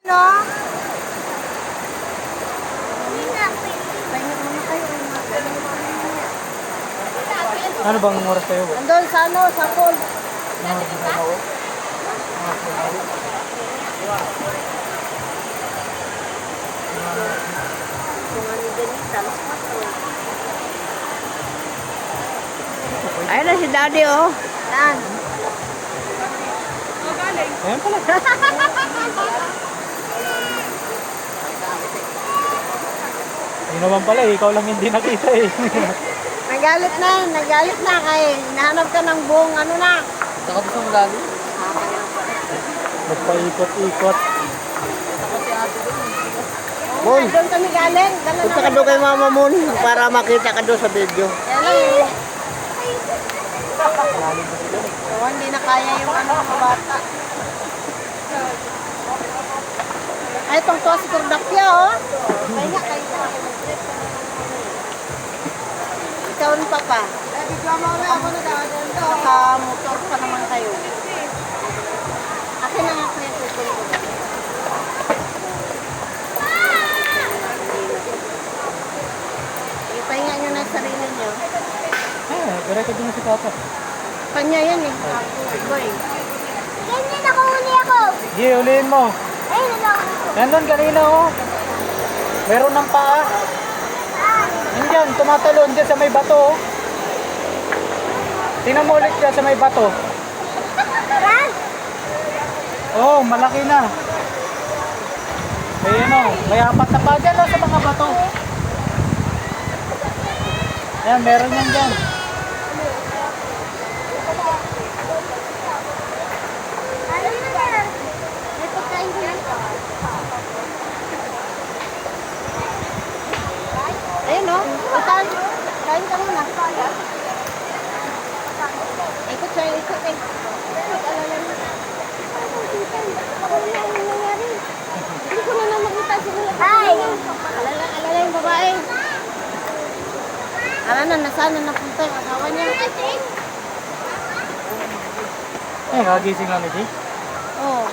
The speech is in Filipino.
No? Pahinga muna kayo. Ano bang oras kayo? Andun sa ano, sa pool. Ano oras na ako? Ayun na si Daddy, oh. Yan. Ayan pala. Ayun naman pala eh, ikaw lang hindi nakita eh. Nagalit na yun, nagalit na kay nahanap ka ng buong ano na. Saka gusto mo lalo? Magpaikot-ikot. Bon, doon kami galing. Punta ka doon kay Mama Moon para makita ka doon sa video. Yan lang eh. So, hindi na kaya yung ano mga bata. Ay, itong to si Kordapia, oh. Kaya nga, kayo sa akin. Ikaw rin, Papa. Ako na daw. Nakamotor pa naman kayo. Akin na nga kayo tutulog ko. Ipahinga nyo na sarili nyo. Diretso din si Papa. Kanya yan eh. Boy. Ganyan nakahuli ako. Sige, ulihin mo. Ay, nalako. Nandun kanina oh. Meron ng paa. Nandyan, tumatalon dyan sa may bato oh. Tingnan mo ulit dyan sa may bato. Ran? Oh, malaki na. Ayan oh, may apat na pa dyan oh, sa mga bato. Ayan, meron yan dyan. Ano na yan? May pagkain din. Ayun oh. Kain. Kain ka muna. Ikot siya, ikot eh. Alala mo. Hindi ko na nakita siguro. Hi! Alala yung babae. Alala, nasaan na napunta yung asawa niya. Eh, kagising lang ni Jay. Oh.